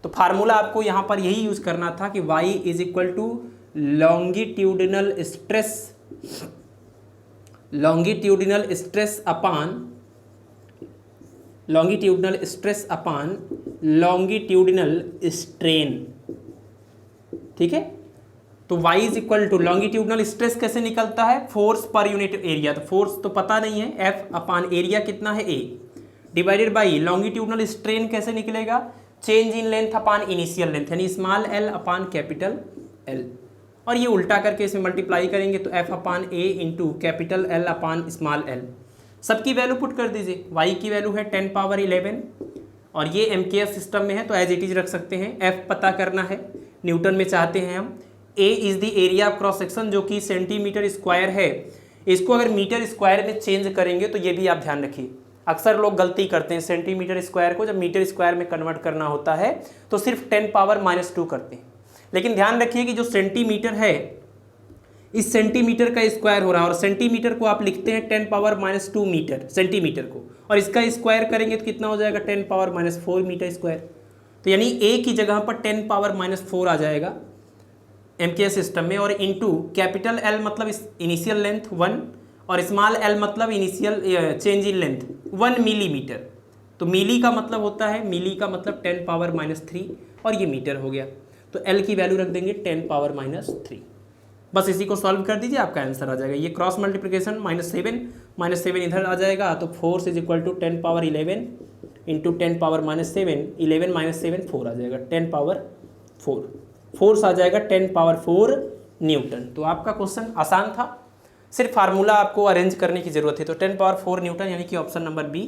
तो फार्मूला आपको यहाँ पर यही यूज करना था कि y = longitudinal stress upon longitudinal strain. ठीक है, तो y = लॉन्गिट्यूडनल स्ट्रेस कैसे निकलता है, फोर्स पर यूनिट एरिया। तो फोर्स तो पता नहीं है, F अपॉन एरिया कितना है A, divided by longitudinal strain कैसे निकलेगा, change in length upon initial length, यानी small l upon capital L, और ये उल्टा करके इसे मल्टीप्लाई करेंगे तो F upon A into capital L upon small l। सबकी वैल्यू पुट कर दीजिए, y की वैल्यू है 10⁻11 और ये MKS सिस्टम में है तो एज इट इज रख सकते हैं। F पता करना है, न्यूटन में चाहते हैं हम। A is the area of cross section जो कि सेंटीमीटर स्क्वायर है, इसको अगर मीटर स्क्वायर में चेंज करेंगे तो ये भी आप ध्यान रखिए। अक्सर लोग गलती करते हैं, सेंटीमीटर स्क्वायर को जब मीटर स्क्वायर में कन्वर्ट करना होता है तो सिर्फ 10⁻−2 करते हैं। लेकिन ध्यान रखिए कि जो सेंटीमीटर है, इस सेंटीमीटर का स्क्वायर हो रहा है, और सेंटीमीटर को आप लिखते हैं 10⁻−2 मीटर सेंटीमीटर को, और इसका स्क्वायर करेंगे तो कितना हो जाएगा 10⁻−4 मीटर स्क्वायर। तो यानी A की जगह पर 10⁻−4 आ जाएगा, MKS सिस्टम में, और इनटू कैपिटल L मतलब इनिशियल लेंथ 1 और स्मॉल l मतलब initial change in length 1 millimetre. तो मिली का मतलब होता है, मिली का मतलब 10 पावर -3 और ये मीटर हो गया। तो L की वैल्यू रख देंगे 10 पावर -3। बस इसी को सॉल्व कर दीजिए, आपका आंसर आ जाएगा। ये क्रॉस मल्टीप्लिकेशन -7 इधर आ जाएगा, तो force is equal to 10 power 11 into 10 power -7, 11 - 7 4 आ जाएगा, 10 पावर 4। फोर्स आ जाएगा 10 पावर 4 न्यूटन। तो आपका क्वेश्चन आसान था, सिर्फ फार्मूला आपको अरेंज करने की जरूरत है। तो 10 पावर 4 न्यूटन यानी कि ऑप्शन नंबर बी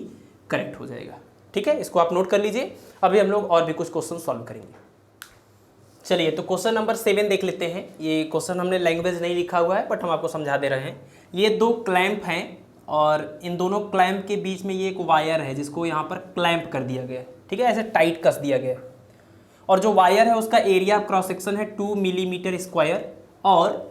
करेक्ट हो जाएगा। ठीक है, इसको आप नोट कर लीजिए। अभी हम लोग और भी कुछ क्वेश्चन सॉल्व करेंगे। चलिए, तो क्वेश्चन नंबर 7 देख लेते हैं। ये क्वेश्चन हमने लैंग्वेज नहीं लिखा हुआ है, बट हम आपको समझा दे रहे हैं। ये 2 क्लैंप हैं और इन दोनों क्लैंप के बीच में ये एक वायर है जिसको यहाँ पर क्लैंप कर दिया गया है। ठीक है, ऐसे टाइट कस दिया गया है, और जो वायर है उसका एरिया क्रॉस सेक्शन है 2 मिलीमीटर स्क्वायर। और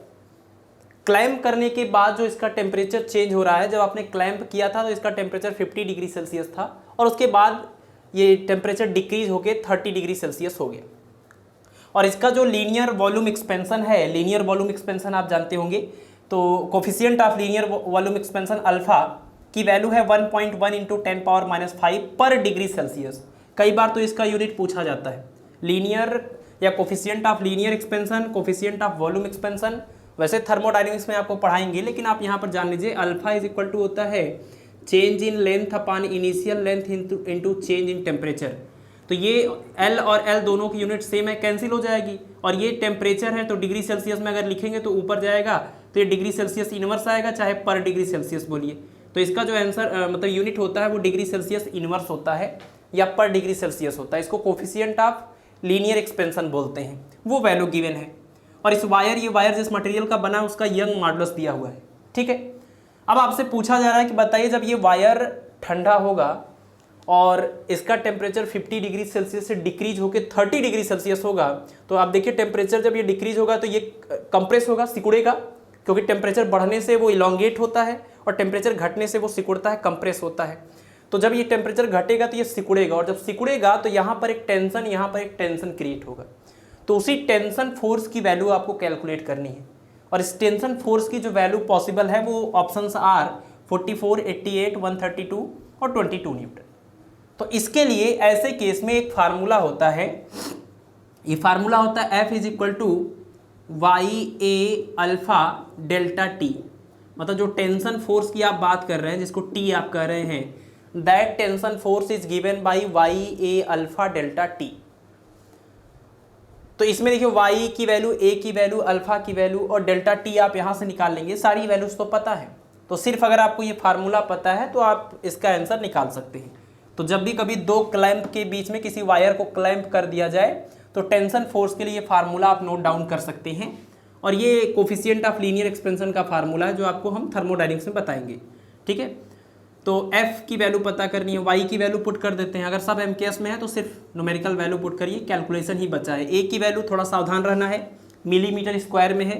क्लैंप करने के बाद जो इसका टेम्परेचर चेंज हो रहा है, जब आपने क्लैंप किया था तो इसका टेम्परेचर 50 डिग्री सेल्सियस था, और उसके बाद ये टेम्परेचर डिक्रीज होकर 30 डिग्री सेल्सियस हो गया। और इसका जो लीनियर वॉल्यूम एक्सपेंशन है, लीनियर वॉल्यूम एक्सपेंशन आप जानते होंगे, तो coefficient of linear volume expansion alpha की वैल्यू है 1.1 इंटू 10 पावर -5 पर डिग्री सेल्सियस। कई बार तो इसका यूनिट पूछा जाता है, लीनियर या coefficient of linear expansion, coefficient of volume expansion. वैसे थर्मोडायनेमिक्स में आपको पढ़ाएंगे, लेकिन आप यहाँ पर जान लीजिए अल्फा इज इक्वल टू होता है change in length upon initial length into change in temperature. तो ये L और L दोनों की यूनिट सेम है, कैंसिल हो जाएगी। और ये टेम्परेचर है तो डिग्री सेल्सियस में अगर लिखेंगे तो ऊपर जाएगा, तो ये डिग्री सेल्सियस इनवर्स आएगा, चाहे पर डिग्री सेल्सियस बोलिए। तो इसका जो आंसर मतलब यूनिट होता है वो डिग्री सेल्सियस इनवर्स होता है या पर डिग्री सेल्सियस होता है। इसको कोफिशिएंट ऑफ लीनियर एक्सपेंशन बोलते हैं, वो वैल्यू गिवन है। और इस वायर, ये वायर जिस मटेरियल का बना है उसका यंग मॉडुलस दिया हुआ है। ठीक है, अब आपसे पूछा जा रहा है कि बताइए जब ये वायर ठंडा होगा और इसका टेम्परेचर 50 डिग्री सेल्सियस से डिक्रीज होकर 30 डिग्री सेल्सियस होगा, तो आप देखिए टेम्परेचर जब ये डिक्रीज होगा तो ये कंप्रेस होगा, सिकुड़ेगा, क्योंकि टेम्परेचर बढ़ने से वो इलोंगेट होता है और टेम्परेचर घटने से वो सिकुड़ता है, कंप्रेस होता है। तो जब ये टेम्परेचर घटेगा तो ये सिकुड़ेगा, और जब सिकुड़ेगा तो यहाँ पर एक टेंशन क्रिएट होगा। तो उसी टेंशन फोर्स की वैल्यू आपको कैलकुलेट करनी है, और इस टेंशन फोर्स की जो वैल्यू पॉसिबल है वो ऑप्शंस आर 44, 88, 132 और 22 न्यूटन। तो इसके लिए ऐसे केस में एक फार्मूला होता है, ये फार्मूला होता है F is equal to YA alpha delta T. मतलब जो टेंशन फोर्स की आप बात कर रहे हैं, जिसको टी आप कह रहे हैं, that tension force is given by YA alpha delta T. तो इसमें देखिए y की वैल्यू, a की वैल्यू, अल्फा की वैल्यू और डेल्टा टी आप यहाँ से निकाल लेंगे। सारी वैल्यूज तो पता है, तो सिर्फ अगर आपको ये फार्मूला पता है तो आप इसका आंसर निकाल सकते हैं। तो जब भी कभी 2 क्लैंप के बीच में किसी वायर को क्लैंप कर दिया जाए तो टेंशन फोर्स के लिए फार्मूला आप नोट डाउन कर सकते हैं। और ये कोफिशिएंट ऑफ लीनियर एक्सपेंशन का फार्मूला है जो आपको हम थर्मोडायनेमिक्स में बताएंगे। ठीक है, तो F की वैल्यू पता करनी है, Y की वैल्यू पुट कर देते हैं। अगर सब MKS में है तो सिर्फ न्यूमेरिकल वैल्यू पुट करिए, कैलकुलेशन ही बचा है। A की वैल्यू थोड़ा सावधान रहना है, मिलीमीटर स्क्वायर में है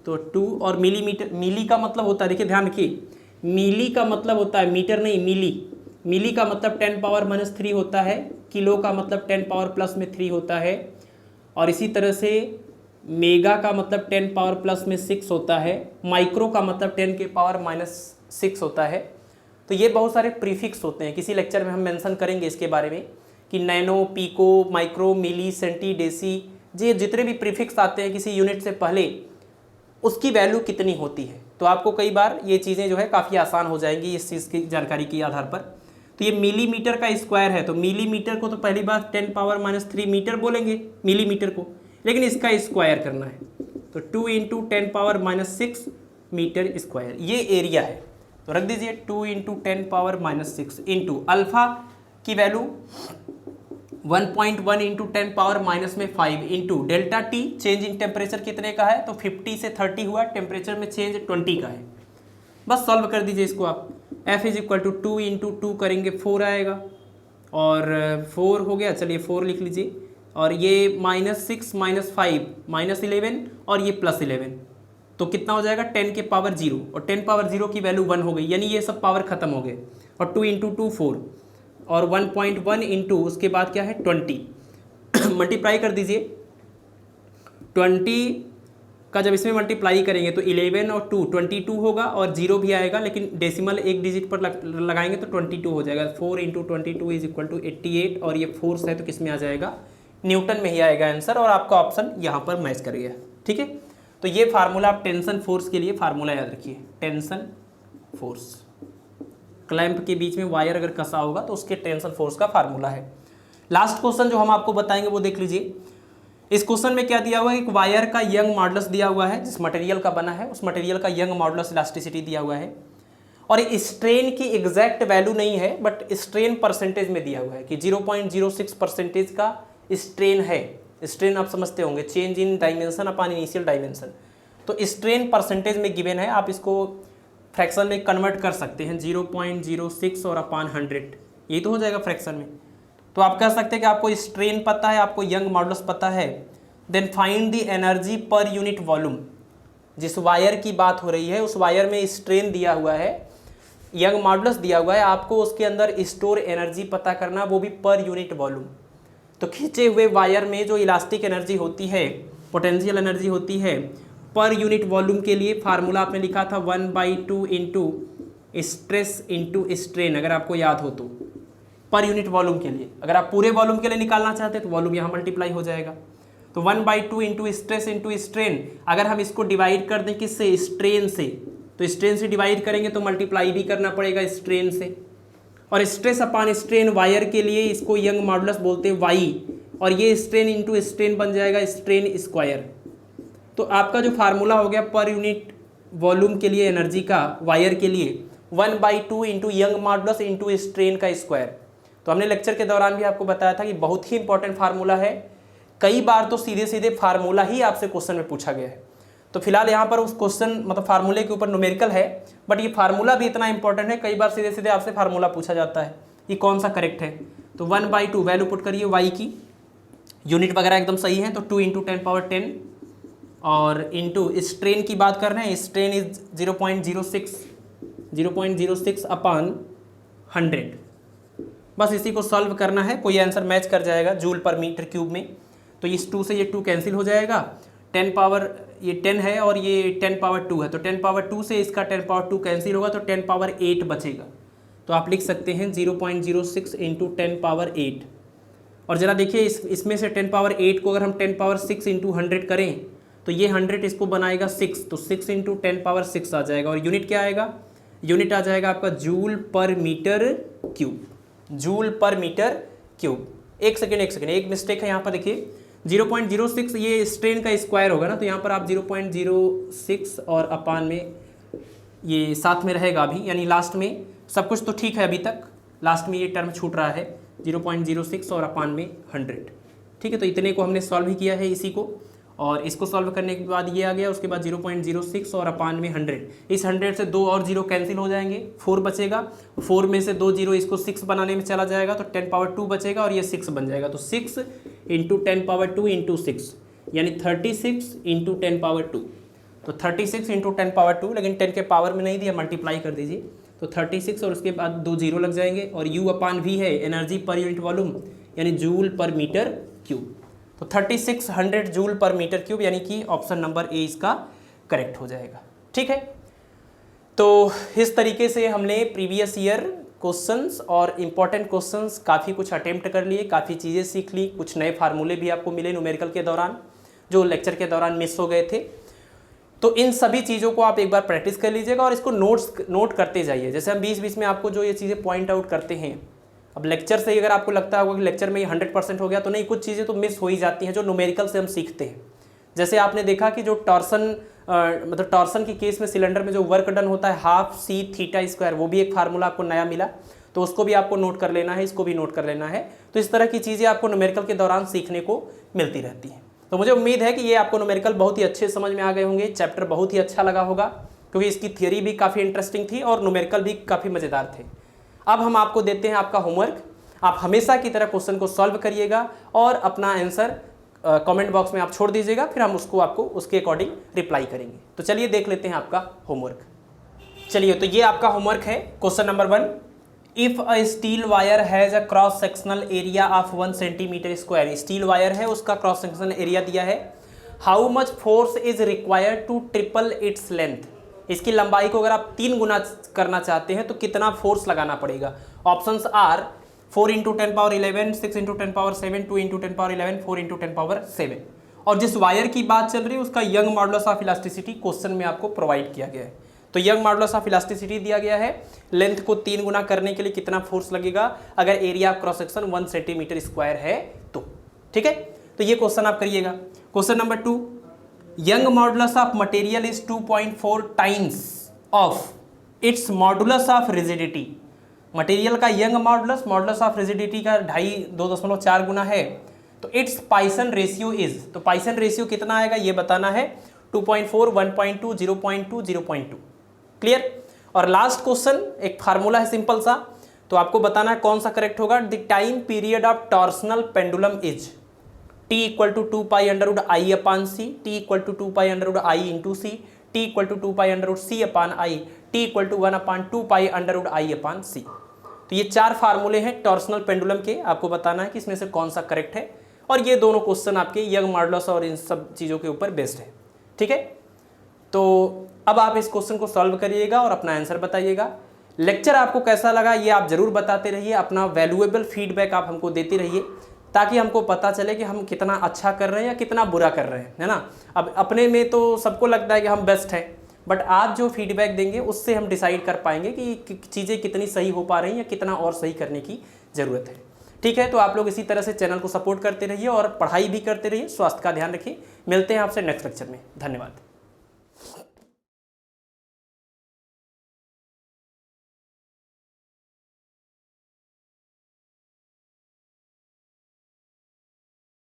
तो 2, और मिलीमीटर, मिली का मतलब होता है, देखिए ध्यान रखिए, मिली का मतलब होता है मीटर नहीं, मिली। मिली का मतलब 10 पावर -3 होता है, किलो का मतलब 10 पावर +3 होता है, और इसी तरह से मेगा का मतलब 10 पावर +6 होता है, माइक्रो का मतलब 10 के पावर -6 होता है। तो ये बहुत सारे प्रीफिक्स होते हैं, किसी लेक्चर में हम मेंशन करेंगे इसके बारे में कि नैनो, पीको, माइक्रो, मिली, सेंटी, डेसी, ये जितने भी प्रीफिक्स आते हैं किसी यूनिट से पहले, उसकी वैल्यू कितनी होती है। तो आपको कई बार ये चीज़ें जो है काफ़ी आसान हो जाएंगी इस चीज़ की जानकारी के आधार पर। तो ये मिलीमीटर का स्क्वायर है, तो मिलीमीटर को तो पहली बात 10 पावर -3 मीटर बोलेंगे मिलीमीटर को, लेकिन इसका स्क्वायर करना है तो 2 इंटू 10 पावर -6 मीटर स्क्वायर, ये एरिया है। तो रख दीजिए 2 इंटू 10 पावर -6 इंटू अल्फा की value 1.1 into 10 power -5 into delta T, change in temperature कितने का है, तो 50 से 30 हुआ, टेम्परेचर में चेंज 20 का है। बस सॉल्व कर दीजिए इसको आप। F is equal to 2 into 2 करेंगे 4 आएगा, और 4 हो गया, चलिए 4 लिख लीजिए, और ये -6 -5 -11 और ये +11, तो कितना हो जाएगा 10 के पावर 0, और 10 पावर 0 की वैल्यू 1 हो गई, यानी ये सब पावर खत्म हो गए। और 2 इंटू 2 4, और 1.1 इंटू उसके बाद क्या है 20 मल्टीप्लाई कर दीजिए, 20 का जब इसमें मल्टीप्लाई करेंगे तो 11 और 2 22 होगा और 0 भी आएगा, लेकिन डेसिमल एक डिजिट पर लगाएंगे तो 22 हो जाएगा। 4 × 22 इज इक्वल टू 88 और ये फोर्स है तो किस में आ जाएगा, न्यूटन में ही आएगा आंसर, और आपका ऑप्शन यहाँ पर मैच कर गया। ठीक है, तो ये फार्मूला आप टेंशन फोर्स के लिए फार्मूला याद रखिए, टेंशन फोर्स। क्लैंप के बीच में वायर अगर कसा होगा तो उसके टेंशन फोर्स का फार्मूला है। लास्ट क्वेश्चन जो हम आपको बताएंगे वो देख लीजिए। इस क्वेश्चन में क्या दिया हुआ है, एक वायर का यंग मॉडुलस दिया हुआ है, जिस मटेरियल का बना है उस मटेरियल का यंग मॉडुलस इलास्टिसिटी दिया हुआ है, और स्ट्रेन की एग्जैक्ट वैल्यू नहीं है बट स्ट्रेन परसेंटेज में दिया हुआ है कि 0.06% का स्ट्रेन है। स्ट्रेन आप समझते होंगे, change in dimension upon initial dimension, तो स्ट्रेन परसेंटेज में गिवन है। आप इसको फ्रैक्शन में कन्वर्ट कर सकते हैं, 0.06 और अपॉन 100, यही तो हो जाएगा फ्रैक्शन में। तो आप कह सकते हैं कि आपको स्ट्रेन पता है, आपको यंग मॉडुलस पता है, then find the energy per unit volume. जिस वायर की बात हो रही है उस वायर में स्ट्रेन दिया हुआ है, यंग मॉडुलस दिया हुआ है, आपको उसके अंदर स्टोर एनर्जी पता करना, वो भी पर यूनिट वॉल्यूम। तो खींचे हुए वायर में जो इलास्टिक एनर्जी होती है, पोटेंशियल एनर्जी होती है, पर यूनिट वॉल्यूम के लिए फार्मूला आपने लिखा था 1/2 इंटू स्ट्रेस इंटू स्ट्रेन, अगर आपको याद हो तो, पर यूनिट वॉल्यूम के लिए। अगर आप पूरे वॉल्यूम के लिए निकालना चाहते हैं तो वॉल्यूम यहाँ मल्टीप्लाई हो जाएगा, तो 1/2 इंटू स्ट्रेस इंटू स्ट्रेन। अगर हम इसको डिवाइड कर दें किससे, स्ट्रेन से, तो स्ट्रेन से डिवाइड करेंगे तो मल्टीप्लाई भी करना पड़ेगा स्ट्रेन से। और स्ट्रेस अपॉन स्ट्रेन वायर के लिए इसको यंग मॉडुलस बोलते हैं वाई, और ये स्ट्रेन इंटू स्ट्रेन बन जाएगा स्ट्रेन स्क्वायर। तो आपका जो फार्मूला हो गया पर यूनिट वॉल्यूम के लिए एनर्जी का वायर के लिए 1/2 into young modulus into strain का स्क्वायर। तो हमने लेक्चर के दौरान भी आपको बताया था कि बहुत ही इंपॉर्टेंट फार्मूला है, कई बार तो सीधे सीधे फार्मूला ही आपसे क्वेश्चन में पूछा गया है। तो फिलहाल यहाँ पर उस क्वेश्चन मतलब फार्मूले के ऊपर न्यूमेरिकल है, बट ये फार्मूला भी इतना इंपॉर्टेंट है, कई बार सीधे सीधे आपसे फार्मूला पूछा जाता है कि कौन सा करेक्ट है। तो 1/2 वैल्यू पुट करिए वाई की, यूनिट वगैरह एकदम सही है, तो 2 × 10⁻10 और इंटू स्ट्रेन की बात कर रहे हैं, स्ट्रेन इज 0.06 अपॉन 100। बस इसी को सॉल्व करना है, कोई आंसर मैच कर जाएगा जूल पर मीटर क्यूब में। तो इस 2 से ये 2 कैंसिल हो जाएगा, 10 पावर ये 10 है और ये 10⁻2 है, तो 10⁻2 से इसका 10⁻2 कैंसिल होगा तो 10⁻8 बचेगा। तो आप लिख सकते हैं 0.06 इंटू 10⁻8। और ज़रा देखिए इसमें से 10⁻8 को अगर हम 10⁻6 इंटू 100 करें तो ये 100 इसको बनाएगा 6, तो 6 इंटू 10⁻6 आ जाएगा। और यूनिट क्या आएगा, यूनिट आ जाएगा आपका joule per metre cube, joule per metre cube. एक सेकेंड एक मिस्टेक है यहाँ पर, देखिए 0.06 ये स्ट्रेन का स्क्वायर होगा ना, तो यहाँ पर आप 0.06 और अपान में ये साथ में रहेगा अभी, यानी लास्ट में सब कुछ तो ठीक है अभी तक, लास्ट में ये टर्म छूट रहा है 0.06 और अपान में 100। ठीक है, तो इतने को हमने सॉल्व ही किया है इसी को, और इसको सॉल्व करने के बाद ये आ गया, उसके बाद 0.06 और अपान में 100। इस 100 से 2 और 0 कैंसिल हो जाएंगे, 4 बचेगा, 4 में से 2 0 इसको 6 बनाने में चला जाएगा तो 10⁻2 बचेगा और ये 6 बन जाएगा। तो 6 इंटू 10⁻2 इंटू 6 यानी 36 इंटू 10⁻2। तो 36 इंटू 10⁻2, लेकिन 10 के पावर में नहीं दिया, मल्टीप्लाई कर दीजिए तो 36 और उसके बाद 2 0 लग जाएंगे, और U अपान V है एनर्जी पर यूनिट वॉल्यूम यानी जूल पर मीटर क्यूब। तो 3600 जूल पर मीटर क्यूब, यानी कि ऑप्शन नंबर ए इसका करेक्ट हो जाएगा। ठीक है, तो इस तरीके से हमने प्रीवियस ईयर क्वेश्चंस और इम्पॉर्टेंट क्वेश्चंस काफ़ी कुछ अटेम्प्ट कर लिए, काफ़ी चीज़ें सीख ली, कुछ नए फार्मूले भी आपको मिले न्यूमेरिकल के दौरान जो लेक्चर के दौरान मिस हो गए थे। तो इन सभी चीज़ों को आप एक बार प्रैक्टिस कर लीजिएगा और इसको नोट करते जाइए। जैसे हम बीच बीच में आपको जो ये चीज़ें पॉइंट आउट करते हैं, अब लेक्चर से ही अगर आपको लगता होगा कि लेक्चर में ये 100% हो गया, तो नहीं, कुछ चीज़ें तो मिस हो ही जाती हैं जो न्यूमेरिकल से हम सीखते हैं। जैसे आपने देखा कि जो टॉर्सन मतलब टॉर्सन की केस में सिलेंडर में जो वर्क डन होता है हाफ सी थीटा स्क्वायर, वो भी एक फार्मूला आपको नया मिला, तो उसको भी आपको नोट कर लेना है, इसको भी नोट कर लेना है। तो इस तरह की चीज़ें आपको न्यूमेरिकल के दौरान सीखने को मिलती रहती हैं। तो मुझे उम्मीद है कि ये आपको न्यूमेरिकल बहुत ही अच्छे समझ में आ गए होंगे, चैप्टर बहुत ही अच्छा लगा होगा, क्योंकि इसकी थियरी भी काफ़ी इंटरेस्टिंग थी और न्यूमेरिकल भी काफ़ी मज़ेदार थे। अब हम आपको देते हैं आपका होमवर्क, आप हमेशा की तरह क्वेश्चन को सॉल्व करिएगा और अपना आंसर कमेंट बॉक्स में आप छोड़ दीजिएगा, फिर हम उसको आपको उसके अकॉर्डिंग रिप्लाई करेंगे। तो चलिए देख लेते हैं आपका होमवर्क। चलिए, तो ये आपका होमवर्क है। Question number 1, if a steel wire has a cross sectional area of 1 centimetre square. Steel wire है, उसका क्रॉस सेक्शनल एरिया दिया है how much force is required to triple its length, इसकी लंबाई को अगर आप 3 गुना करना चाहते हैं तो कितना फोर्स लगाना पड़ेगा। Options are 4 × 10⁻11, 6 × 10⁻7, 2 × 10⁻11, 4 × 10⁻7। और जिस वायर की बात चल रही है उसका young modulus of elasticity question में आपको प्रोवाइड किया गया है। तो यंग मॉडुलस ऑफ इलास्टिसिटी दिया गया है, लेंथ को 3 गुना करने के लिए कितना फोर्स लगेगा अगर area of cross section 1 centimetre square है तो। ठीक है, तो ये क्वेश्चन आप करिएगा। Question number 2, Young modulus of material is 2.4 times of its modulus of rigidity. Material का Young modulus modulus of rigidity का 2.4 गुना है, तो इट्स पाइसन रेशियो इज, तो पाइसन रेशियो कितना आएगा ये बताना है, 2.4, 1.2, 0.2, 0.2। क्लियर। और लास्ट क्वेश्चन एक फार्मूला है सिंपल सा, तो आपको बताना है कौन सा करेक्ट होगा। The time period of torsional pendulum is T = 2 π/i/c, T = 2 π/i/c, T = 2 π/c/i, T = 1/2 π/i/c। तो ये 4 फार्मूले हैं टॉर्सनल पेंडुलम के, आपको बताना है कि इसमें से कौन सा करेक्ट है। और ये दोनों क्वेश्चन आपके यंग मॉडुलस और इन सब चीज़ों के ऊपर बेस्ड है। ठीक है, तो अब आप इस क्वेश्चन को सॉल्व करिएगा और अपना आंसर बताइएगा। लेक्चर आपको कैसा लगा ये आप जरूर बताते रहिए, अपना वैल्यूएबल फीडबैक आप हमको देते रहिए ताकि हमको पता चले कि हम कितना अच्छा कर रहे हैं या कितना बुरा कर रहे हैं, है ना। अब अपने में तो सबको लगता है कि हम बेस्ट हैं, बट आप जो फीडबैक देंगे उससे हम डिसाइड कर पाएंगे कि चीज़ें कितनी सही हो पा रही हैं या कितना और सही करने की ज़रूरत है। ठीक है, तो आप लोग इसी तरह से चैनल को सपोर्ट करते रहिए और पढ़ाई भी करते रहिए, स्वास्थ्य का ध्यान रखिए। मिलते हैं आपसे नेक्स्ट लेक्चर में, धन्यवाद।